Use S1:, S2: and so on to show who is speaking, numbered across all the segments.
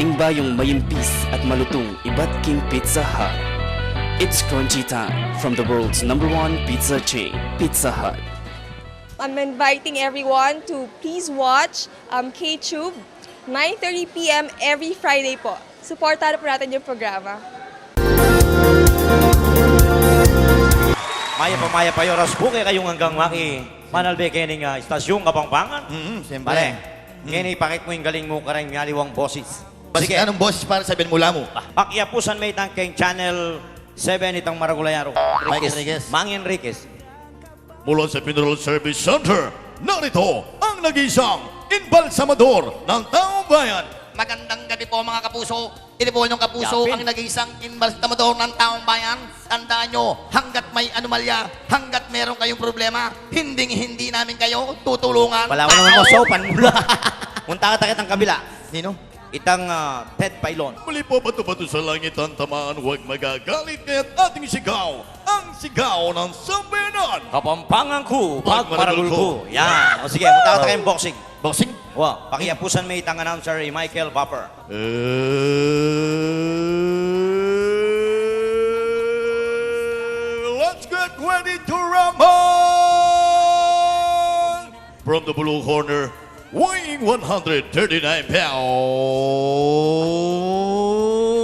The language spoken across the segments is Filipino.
S1: Ingbayong mayimpis at malutong Iba't King Pizza Hut. It's crunchy time from the world's #1 pizza chain, Pizza Hut.
S2: I'm inviting everyone to please watch KTUBE, 9:30 p.m. every Friday po. Supportahan po natin yung programa.
S3: Maya pa oras po kayong hanggang manalbe kening Istasyong Kapampangan.
S4: Siyempre.
S3: Pare, kini pakit mo yung galing mo karang ngaliwang boses.
S4: Sige, anong boses para sabihin mula mo?
S3: Pakyapusan may tangkeng Channel 7 itang Maragulayaro.
S4: Mike Enriquez.
S3: Mang Enriquez.
S5: Mula sa Funeral Service Center, narito ang nag-iisang imbalsamador ng taong bayan.
S6: Magandang gabi po mga kapuso. Ito po yung kapuso
S3: Yapin.
S6: ang nag-iisang imbalsamador ng taong bayan. Tandaan nyo, hanggat may anomalya, hanggat meron kayong problema, hindi namin kayo tutulungan.
S3: Wala ko naman mo sopan mula. Punta ka takit ang kabila.
S4: Sino?
S3: Itang Ted Pailon.
S5: Muli po bato-bato sa langit ang tamaan, huwag magagalit kaya't ating sigaw, ang sigaw ng sambayanan.
S3: Kapampangan ko,
S5: Pagmaragul
S3: pagmaragul
S5: ko.
S3: ko. Yan. O sige, punta ka takit boxing.
S4: Boxing?
S3: Wow, pakyapusan may itang announcer Michael Vapor.
S5: Let's get ready to rumble! From the blue corner, weighing 139 pounds.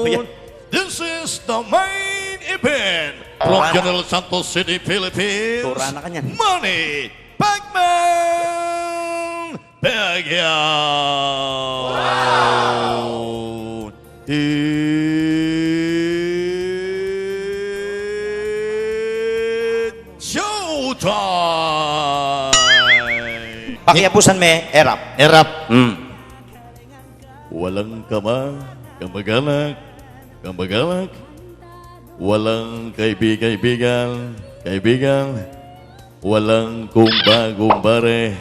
S3: Ayan.
S5: This is the main event from
S3: Turana.
S5: General Santos City, Philippines.
S3: Turana ka niyan.
S5: Money, Pacman, Pacquiao. It's showtime!
S3: Pakyapusan may erap.
S4: Erap.
S5: Walang kamag-anak, walang kaibigan, walang kumbare,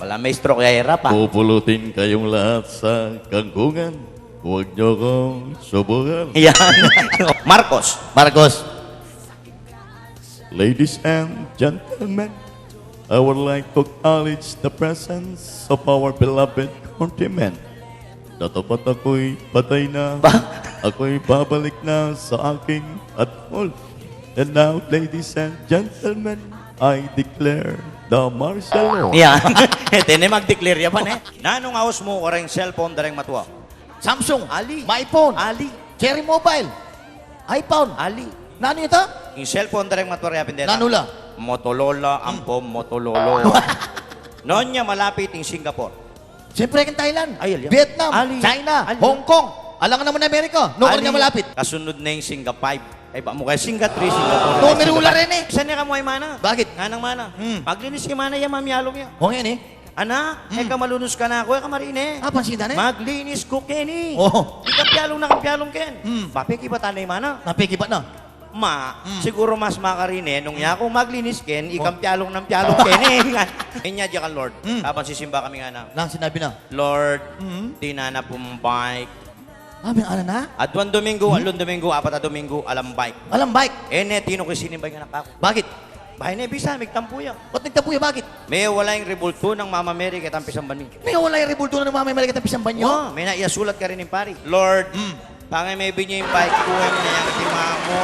S3: Wala may stroke kaya erap ah.
S5: pupulutin kayong lahat sa kangkungan. Huwag niyo kong subukan.
S3: Yan. Marcos.
S4: Marcos.
S5: Ladies and gentlemen, I would like to acknowledge the presence of our beloved countrymen. Natapat ako'y patay na, ako'y babalik na sa aking atol. And now, ladies and gentlemen, I declare the martial law.
S3: Yan. Tene mag-declare yaman eh. Nanong house mo karang cellphone dareng matuwa?
S4: Samsung.
S3: Ali.
S4: My phone.
S3: Ali.
S4: Cherry Mobile. iPhone.
S3: Ali.
S4: Nano ito?
S3: Yung cellphone dareng matuwa yapin dito.
S4: Nanula.
S3: Motorola, Ampom, Motololo. Noon niya malapit yung Singapore.
S4: Siyempre kang Thailand.
S3: Ay, ali.
S4: Vietnam.
S3: Ali.
S4: China.
S3: Ali.
S4: Hong Kong. Alam ka naman Amerika. Noon
S3: Ali,
S4: niya malapit.
S3: Kasunod na yung Singa 5. Ay ba mo kaya Singa 3, Singa 4.
S4: Numero wala rin eh.
S3: Saan niya ka mo ay mana?
S4: Bakit?
S3: Nga nang mana. Paglinis ka mana yan, mamyalong yan.
S4: O yan eh.
S3: Ana, ay kamalunos ka na ako, ay kamarine.
S4: Ah, pansidan eh.
S3: Maglinis ko, Kenny.
S4: Oo.
S3: Di kampyalong na kampyalong, Ken. Papiki ba tanay mana?
S4: Napikibat na.
S3: Siguro mas makarine, nung niya ako maglinis, Ken, ikampyalong ng pyalong, Ken. Kanya diya ka, Lord. Habang sisimba kami nga na.
S4: Nang sinabi na.
S3: Lord, di na na pumbike.
S4: Ah, may ano na?
S3: Adwan Domingo, alon Domingo, apat na Domingo, alam bike.
S4: Alam, bike.
S3: Tino ko sinimbay nga na ako.
S4: Bakit?
S3: Bahay na ibisa, migtampuya.
S4: Ba't nagtapuya? Bakit?
S3: May wala yung rebulto ng Mama Mary kahit ang pisang bani.
S4: May wala yung rebulto na ng mamay malagay ng pisang banyo.
S3: Oh, may naiyasulat ka rin ng pari. Lord, pangay may binyo yung bike, kuha mo na yung timamo.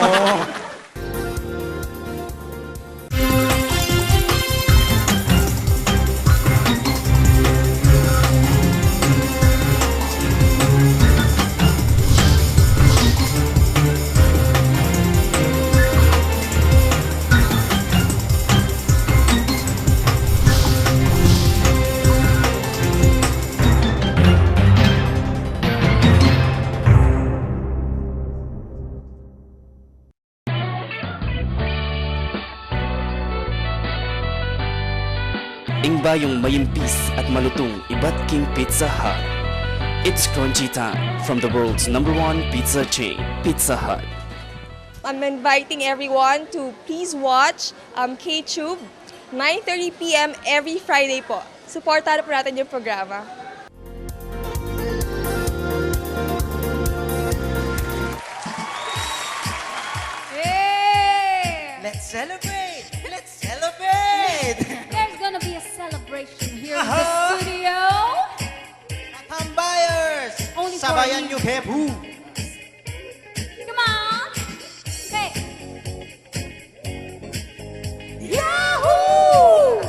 S1: Ingbayong mayimpis at malutong Iba't King Pizza Hut. It's crunchy time from the world's #1 pizza chain, Pizza Hut.
S2: I'm inviting everyone to please watch KTUBE, 9:30 p.m. every Friday po. Supportahan po natin yung programa.
S3: Let's celebrate! Let's celebrate!
S7: There's gonna be a celebration here in the studio.
S3: Hambuyers!
S7: Only
S3: Tambayan nyo, Kepu.
S7: Come on. Hey. Yahoo!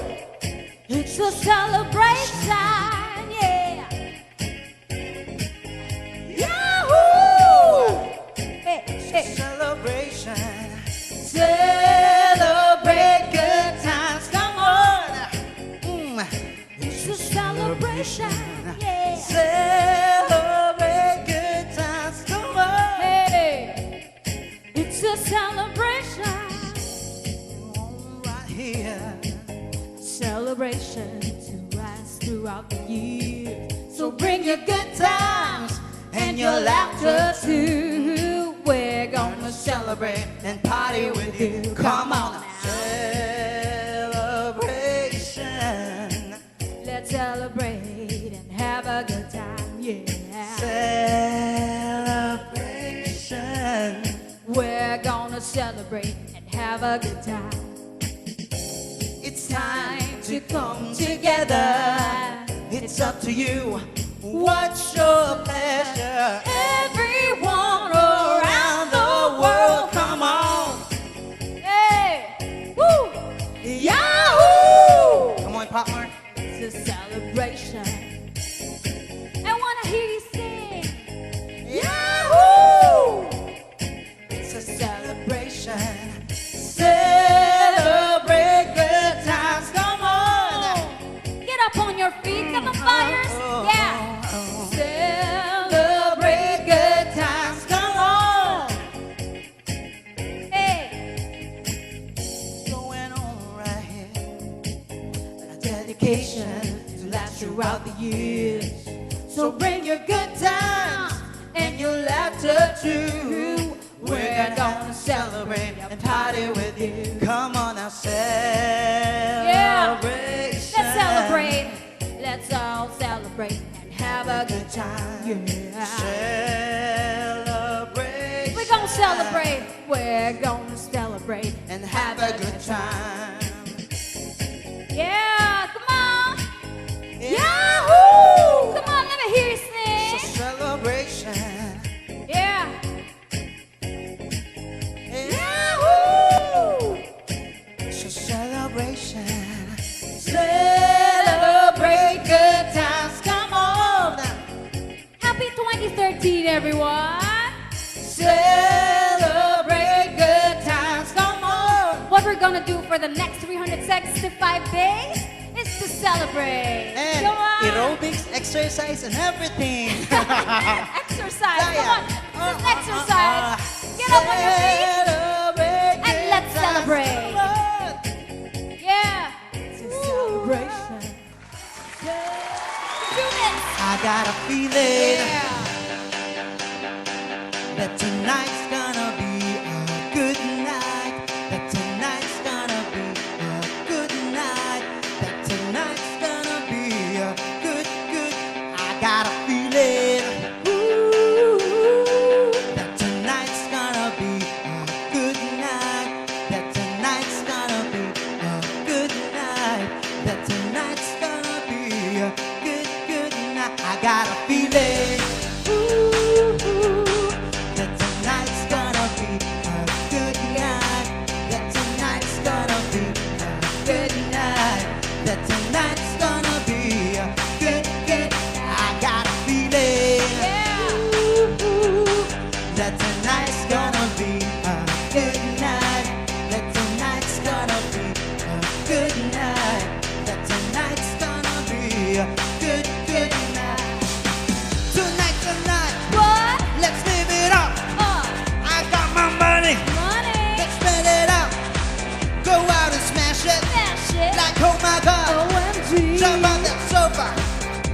S7: It's a celebration, yeah. Yahoo! Hey, hey.
S3: Celebration.
S7: Celebrate good times, come on. It's a celebration, yeah.
S3: Celebrate good times, come on.
S7: Hey, it's a celebration.
S3: Right here.
S7: Celebration to rise throughout the year. So bring your good times and your laughter too. We're gonna celebrate and party with you. Come on now.
S3: Celebration.
S7: Let's celebrate and have a good time, yeah.
S3: Celebration.
S7: We're gonna celebrate and have a good time.
S3: It's time to come together. It's up to you. What's your pleasure?
S7: Everyone around the world, come on. Hey, woo, Yahoo!
S3: Come on, partner.
S7: It's a celebration. I wanna hear you sing. Yahoo!
S3: It's a celebration. Celebrate good times. Come on.
S7: Get up on your feet, come on, fires. Yeah.
S3: Celebrate good times. Come on.
S7: Hey,
S3: Going on right here. A dedication to last throughout the years. So bring your good times and your laughter too. We're gonna celebrate and party with you. Come on now, celebration.
S7: let's celebrate. Let's all celebrate and have a good time. Yeah.
S3: Celebrate.
S7: We're gonna celebrate. We're gonna celebrate
S3: And have a good time.
S7: Yeah, come on. Yahoo! Come on, let me hear you
S3: It's a
S7: sing.
S3: celebration.
S7: Yeah.
S3: Yahoo! It's a celebration. Celebrate good times. Come on.
S7: Happy 2013, everyone.
S3: Celebrate good times. Come on.
S7: What we're gonna do for the next 365 days is to celebrate.
S3: And
S7: Come on.
S3: aerobics, exercise, and everything.
S7: Exercise. Come on. Just exercise. Get up on your feet.
S3: Celebrate
S7: And
S3: good
S7: let's
S3: times.
S7: celebrate.
S3: Come on.
S7: Yeah. It's a celebration. Do this.
S3: I got a feeling
S7: Yeah.
S3: that tonight's gonna be a good night. That tonight's gonna be a good night. That tonight's gonna be a good. I got a feeling. That tonight's gonna be a good night. That tonight's gonna be a good night. That tonight's gonna be a good night. I got a feeling. That tonight's gonna be a good night. That tonight's gonna be a good night. That tonight's gonna be a good. I got a feeling. That tonight's gonna be a good night. That tonight's gonna be a good night. That tonight's gonna be a good night. Tonight's the night.
S7: What?
S3: Let's live it up. I got my money.
S7: Money.
S3: Let's spend it up. Go out and smash it.
S7: Smash it.
S3: Like oh my god.
S7: OMG.
S3: Jump on that sofa.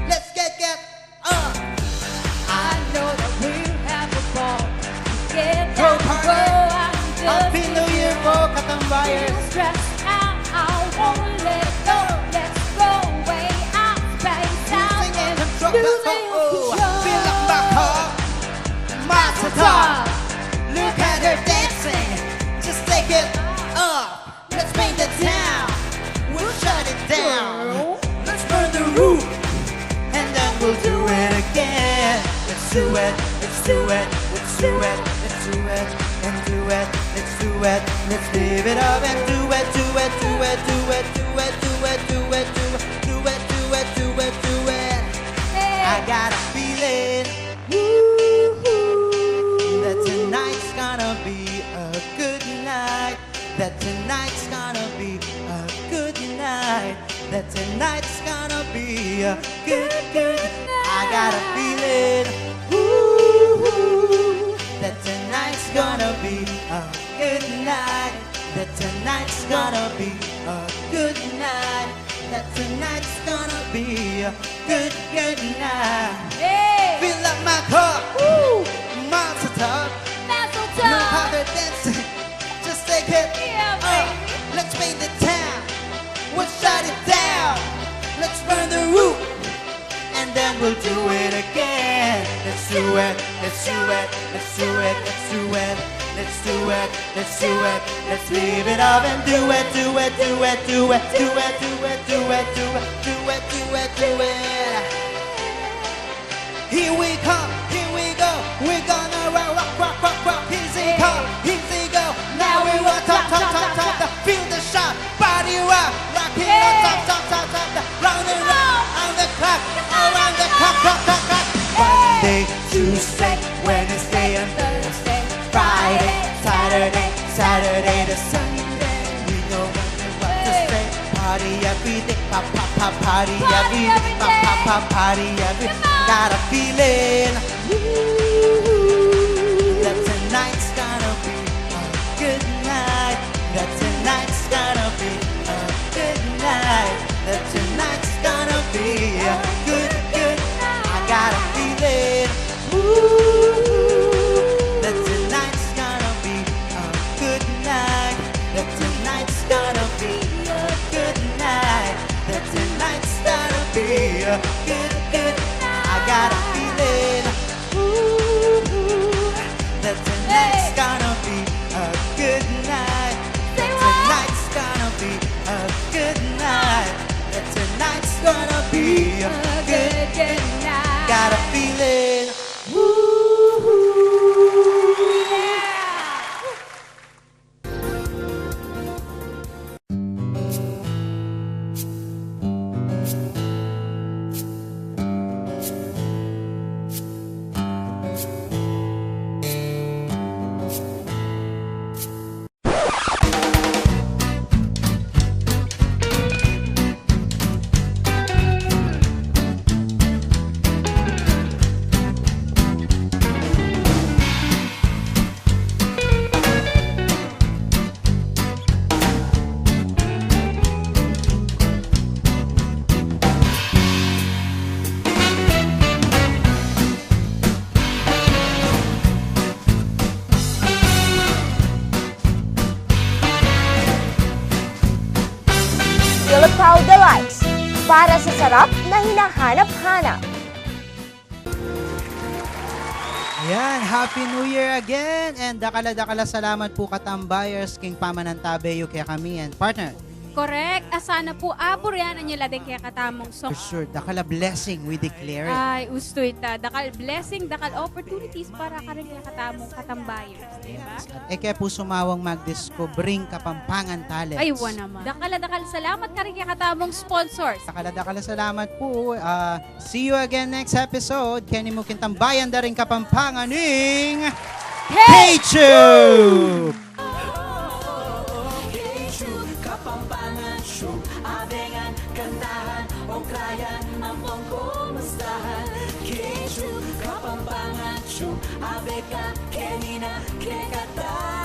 S3: Let's get up.
S7: I know that we'll have a ball. Get
S3: Go
S7: down,
S3: party.
S7: go out and just
S3: Happy New Year po, katambayers.
S7: feel stressed out. I won't let it go. Let's go way out, space out,
S3: Losing
S7: and
S3: control.
S7: losing control.
S3: Feel like my car. Master Top. Look at her dancing. Just take it up. Let's paint the town. We'll shut it down. Let's burn the roof. And then we'll do it again. Let's do it, let's do it, let's do it, let's do it, and do it, let's do it, let's live it up and do it, do it, do it, do it, do it, do it, do it, do it, do it, do it, do it, do it. I got a feeling that tonight's gonna be a good night. That tonight's gonna be a good night. That tonight's gonna be a good night. I got a feeling that tonight's gonna be a good night. That tonight's gonna be a good night. That tonight's gonna be a good night. Fill up my cup, monster top. No harder dancing, just take it. Let's paint the town, we'll shut it down. Let's burn the roof, and then we'll do it again. Let's do it, let's do it, let's do it, let's do it. Let's do it, let's do it, let's leave it up and do it, do it, do it, do it, do it, do it, do it, do it, do it, do it, do it. Here we come, here we go, we're gonna rock, rock, rock, rock, rock. Here we come, here we go. Now we rock, top, top, top, top, top. Feel the shot, body rock, rock it on top, top, top, top, top. Round and round, on the clock, around the clock, clock, clock, clock. Monday, Tuesday, Wednesday, and Thursday, Friday, Saturday, Saturday to Sunday. We know what to say. Party every day, pop, pop, pop, party every day, pop, pop, pop, party every day. Got a feeling that tonight's gonna be a good night. That tonight's gonna be a good night. That tonight's gonna be a good night. I got a feeling that tonight's gonna be a good night. That tonight's gonna be a good night. That tonight's gonna be a good night. I got a feeling that tonight's gonna be a good night. That tonight's gonna be a good night. That tonight's gonna be a good night. Got a feeling.
S8: Proud Delights para sa sarap na hinahanap-hanap.
S3: Ayan, Happy New Year again! And dakala-dakala salamat po katambayers king pamanantabe kaya kami and partner.
S9: Correct. Asana po aburyanan niya ladeng kaya katamong
S3: For
S9: song.
S3: sure, dakala blessing, we declare it.
S9: Ay, usto ita. Dakal blessing, dakal opportunities para ka rin kaya katamong katambayers. Diba?
S3: Kaya po sumawang magdiskobring Kapampangan talents.
S9: Ay, naman. Dakal salamat ka rin kaya katamong sponsors.
S3: Dakala salamat po. See you again next episode. Kenny mo kintambayan da rin Kapampangan ning KTUBE!
S7: Kapampangan show, abengan, kantahan, ongkrayan, nampong kumustahan. KTUBE, Kapampangan show, abeka, kenina, kekata.